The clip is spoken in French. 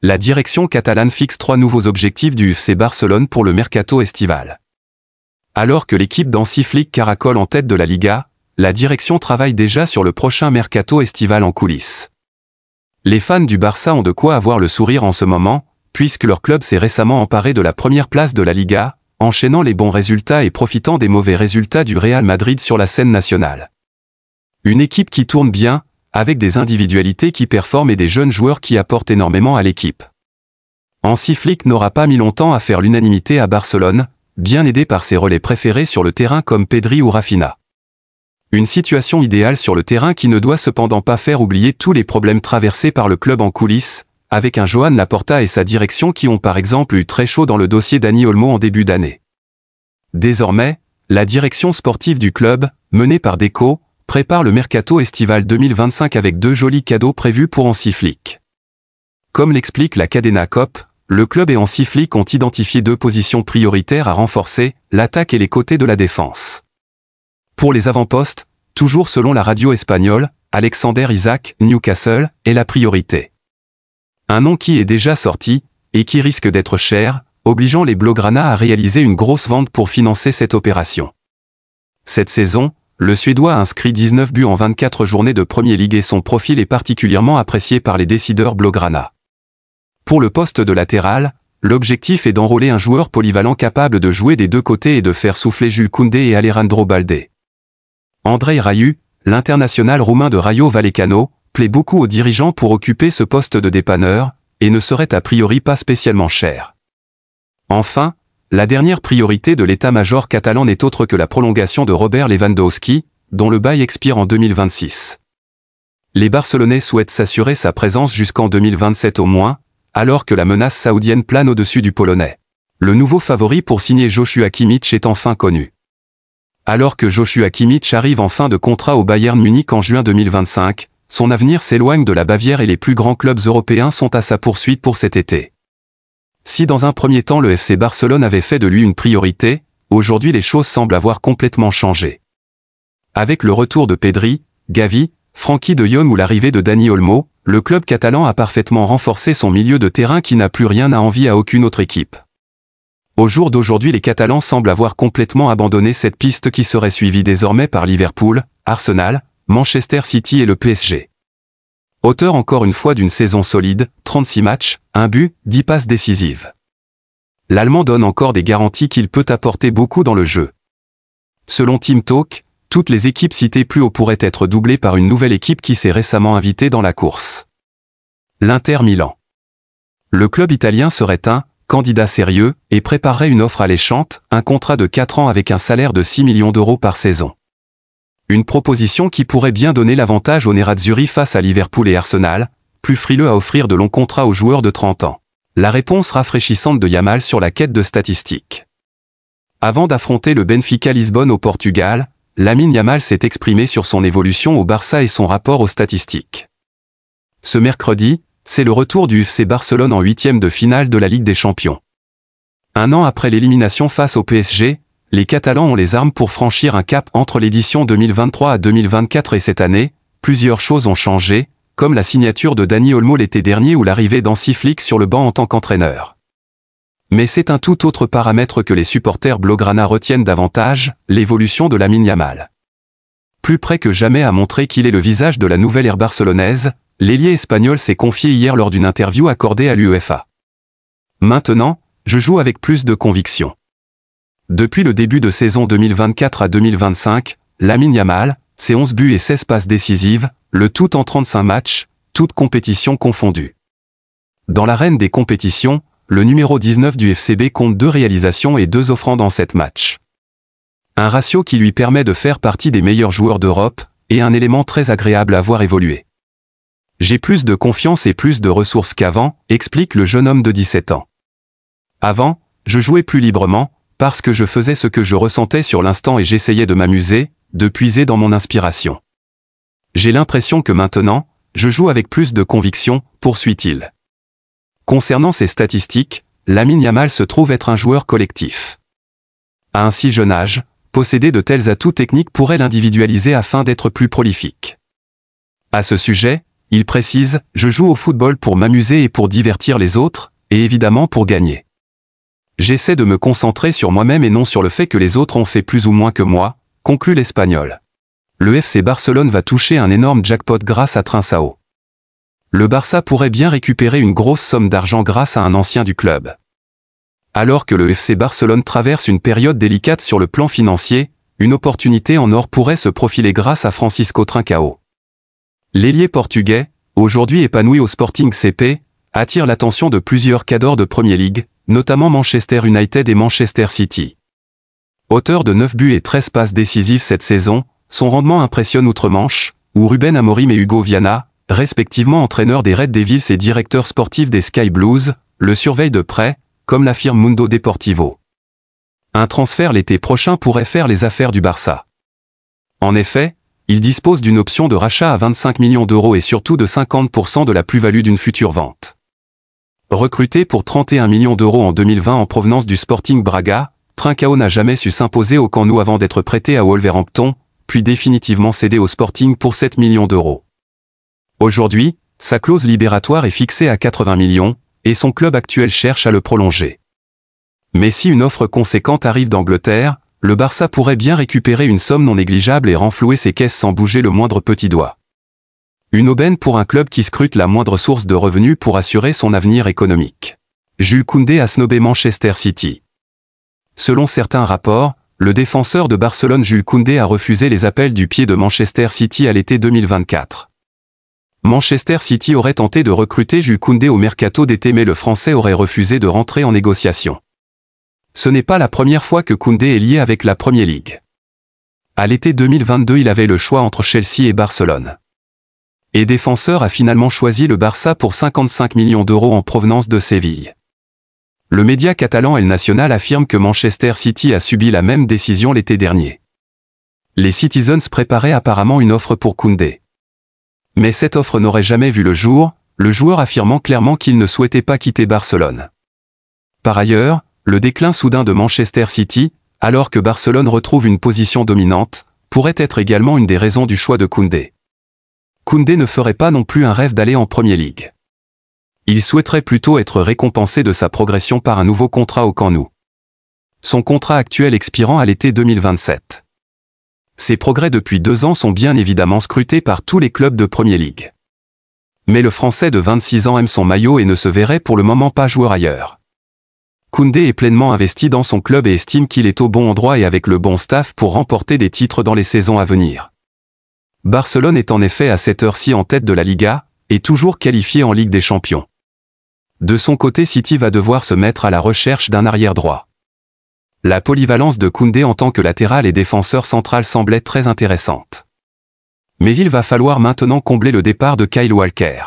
La direction catalane fixe 3 nouveaux objectifs du FC Barcelone pour le mercato estival. Alors que l'équipe d'Hansi Flick caracole en tête de la Liga, la direction travaille déjà sur le prochain mercato estival en coulisses. Les fans du Barça ont de quoi avoir le sourire en ce moment, puisque leur club s'est récemment emparé de la première place de la Liga, enchaînant les bons résultats et profitant des mauvais résultats du Real Madrid sur la scène nationale. Une équipe qui tourne bien, avec des individualités qui performent et des jeunes joueurs qui apportent énormément à l'équipe. Hansi Flick n'aura pas mis longtemps à faire l'unanimité à Barcelone, bien aidé par ses relais préférés sur le terrain comme Pedri ou Rafinha. Une situation idéale sur le terrain qui ne doit cependant pas faire oublier tous les problèmes traversés par le club en coulisses, avec un Joan Laporta et sa direction qui ont par exemple eu très chaud dans le dossier Dani Olmo en début d'année. Désormais, la direction sportive du club, menée par Deco, prépare le mercato estival 2025 avec 2 jolis cadeaux prévus pour Hansi Flick. Comme l'explique la Cadena COP, le club et Hansi Flick ont identifié 2 positions prioritaires à renforcer, l'attaque et les côtés de la défense. Pour les avant-postes, toujours selon la radio espagnole, Alexander Isak, Newcastle, est la priorité. Un nom qui est déjà sorti, et qui risque d'être cher, obligeant les Blaugrana à réaliser une grosse vente pour financer cette opération. Cette saison, le Suédois a inscrit 19 buts en 24 journées de Premier League et son profil est particulièrement apprécié par les décideurs Blaugrana. Pour le poste de latéral, l'objectif est d'enrôler un joueur polyvalent capable de jouer des 2 côtés et de faire souffler Jules Koundé et Alejandro Balde. Andrei Rayu, l'international roumain de Rayo Vallecano, plaît beaucoup aux dirigeants pour occuper ce poste de dépanneur, et ne serait a priori pas spécialement cher. Enfin, la dernière priorité de l'état-major catalan n'est autre que la prolongation de Robert Lewandowski, dont le bail expire en 2026. Les Barcelonais souhaitent s'assurer sa présence jusqu'en 2027 au moins, alors que la menace saoudienne plane au-dessus du Polonais. Le nouveau favori pour signer Joshua Kimmich est enfin connu. Alors que Joshua Kimmich arrive en fin de contrat au Bayern Munich en juin 2025, son avenir s'éloigne de la Bavière et les plus grands clubs européens sont à sa poursuite pour cet été. Si dans un premier temps le FC Barcelone avait fait de lui une priorité, aujourd'hui les choses semblent avoir complètement changé. Avec le retour de Pedri, Gavi, Frenkie de Jong ou l'arrivée de Dani Olmo, le club catalan a parfaitement renforcé son milieu de terrain qui n'a plus rien à envier à aucune autre équipe. Au jour d'aujourd'hui les Catalans semblent avoir complètement abandonné cette piste qui serait suivie désormais par Liverpool, Arsenal, Manchester City et le PSG. Auteur encore une fois d'une saison solide, 36 matchs, 1 but, 10 passes décisives. L'Allemand donne encore des garanties qu'il peut apporter beaucoup dans le jeu. Selon Team Talk, toutes les équipes citées plus haut pourraient être doublées par une nouvelle équipe qui s'est récemment invitée dans la course. L'Inter Milan. Le club italien serait un candidat sérieux et préparerait une offre alléchante, un contrat de 4 ans avec un salaire de 6 millions d'euros par saison. Une proposition qui pourrait bien donner l'avantage aux Nerazzurri face à Liverpool et Arsenal, plus frileux à offrir de longs contrats aux joueurs de 30 ans. La réponse rafraîchissante de Yamal sur la quête de statistiques. Avant d'affronter le Benfica Lisbonne au Portugal, Lamine Yamal s'est exprimé sur son évolution au Barça et son rapport aux statistiques. Ce mercredi, c'est le retour du FC Barcelone en 8e de finale de la Ligue des Champions. Un an après l'élimination face au PSG, les Catalans ont les armes pour franchir un cap entre l'édition 2023 à 2024 et cette année, plusieurs choses ont changé, comme la signature de Dani Olmo l'été dernier ou l'arrivée d'Hansi Flick sur le banc en tant qu'entraîneur. Mais c'est un tout autre paramètre que les supporters Blaugrana retiennent davantage, l'évolution de Lamine Yamal. Plus près que jamais à montrer qu'il est le visage de la nouvelle ère barcelonaise, l'ailier espagnol s'est confié hier lors d'une interview accordée à l'UEFA. Maintenant, je joue avec plus de conviction. Depuis le début de saison 2024 à 2025, Lamine Yamal, c'est 11 buts et 16 passes décisives, le tout en 35 matchs, toutes compétitions confondues. Dans l'arène des compétitions, le numéro 19 du FCB compte 2 réalisations et 2 offrandes en 7 matchs. Un ratio qui lui permet de faire partie des meilleurs joueurs d'Europe, et un élément très agréable à voir évoluer. J'ai plus de confiance et plus de ressources qu'avant, explique le jeune homme de 17 ans. Avant, je jouais plus librement, parce que je faisais ce que je ressentais sur l'instant et j'essayais de m'amuser, de puiser dans mon inspiration. J'ai l'impression que maintenant, je joue avec plus de conviction, poursuit-il. Concernant ses statistiques, Lamine Yamal se trouve être un joueur collectif. À un si jeune âge, posséder de tels atouts techniques pourrait l'individualiser afin d'être plus prolifique. À ce sujet, Il précise « Je joue au football pour m'amuser et pour divertir les autres, et évidemment pour gagner. J'essaie de me concentrer sur moi-même et non sur le fait que les autres ont fait plus ou moins que moi », conclut l'Espagnol. Le FC Barcelone va toucher un énorme jackpot grâce à Trincao. Le Barça pourrait bien récupérer une grosse somme d'argent grâce à un ancien du club. Alors que le FC Barcelone traverse une période délicate sur le plan financier, une opportunité en or pourrait se profiler grâce à Francisco Trincao. L'ailier portugais, aujourd'hui épanoui au Sporting CP, attire l'attention de plusieurs cadors de Premier League, notamment Manchester United et Manchester City. Auteur de 9 buts et 13 passes décisives cette saison, son rendement impressionne outre-Manche, où Ruben Amorim et Hugo Viana, respectivement entraîneurs des Red Devils et directeurs sportifs des Sky Blues, le surveillent de près, comme l'affirme Mundo Deportivo. Un transfert l'été prochain pourrait faire les affaires du Barça. En effet, il dispose d'une option de rachat à 25 millions d'euros et surtout de 50% de la plus-value d'une future vente. Recruté pour 31 millions d'euros en 2020 en provenance du Sporting Braga, Trincao n'a jamais su s'imposer au Camp Nou avant d'être prêté à Wolverhampton, puis définitivement cédé au Sporting pour 7 millions d'euros. Aujourd'hui, sa clause libératoire est fixée à 80 millions, et son club actuel cherche à le prolonger. Mais si une offre conséquente arrive d'Angleterre, le Barça pourrait bien récupérer une somme non négligeable et renflouer ses caisses sans bouger le moindre petit doigt. Une aubaine pour un club qui scrute la moindre source de revenus pour assurer son avenir économique. Jules Koundé a snobé Manchester City. Selon certains rapports, le défenseur de Barcelone Jules Koundé a refusé les appels du pied de Manchester City à l'été 2024. Manchester City aurait tenté de recruter Jules Koundé au mercato d'été mais le Français aurait refusé de rentrer en négociation. Ce n'est pas la première fois que Koundé est lié avec la Premier League. À l'été 2022, il avait le choix entre Chelsea et Barcelone. Et défenseur a finalement choisi le Barça pour 55 millions d'euros en provenance de Séville. Le média catalan El Nacional affirme que Manchester City a subi la même décision l'été dernier. Les Citizens préparaient apparemment une offre pour Koundé. Mais cette offre n'aurait jamais vu le jour, le joueur affirmant clairement qu'il ne souhaitait pas quitter Barcelone. Par ailleurs, le déclin soudain de Manchester City, alors que Barcelone retrouve une position dominante, pourrait être également une des raisons du choix de Koundé. Koundé ne ferait pas non plus un rêve d'aller en Premier League. Il souhaiterait plutôt être récompensé de sa progression par un nouveau contrat au Camp Nou. Son contrat actuel expirant à l'été 2027. Ses progrès depuis 2 ans sont bien évidemment scrutés par tous les clubs de Premier League. Mais le Français de 26 ans aime son maillot et ne se verrait pour le moment pas joueur ailleurs. Koundé est pleinement investi dans son club et estime qu'il est au bon endroit et avec le bon staff pour remporter des titres dans les saisons à venir. Barcelone est en effet à cette heure-ci en tête de la Liga, et toujours qualifié en Ligue des Champions. De son côté, City va devoir se mettre à la recherche d'un arrière droit. La polyvalence de Koundé en tant que latéral et défenseur central semblait très intéressante. Mais il va falloir maintenant combler le départ de Kyle Walker.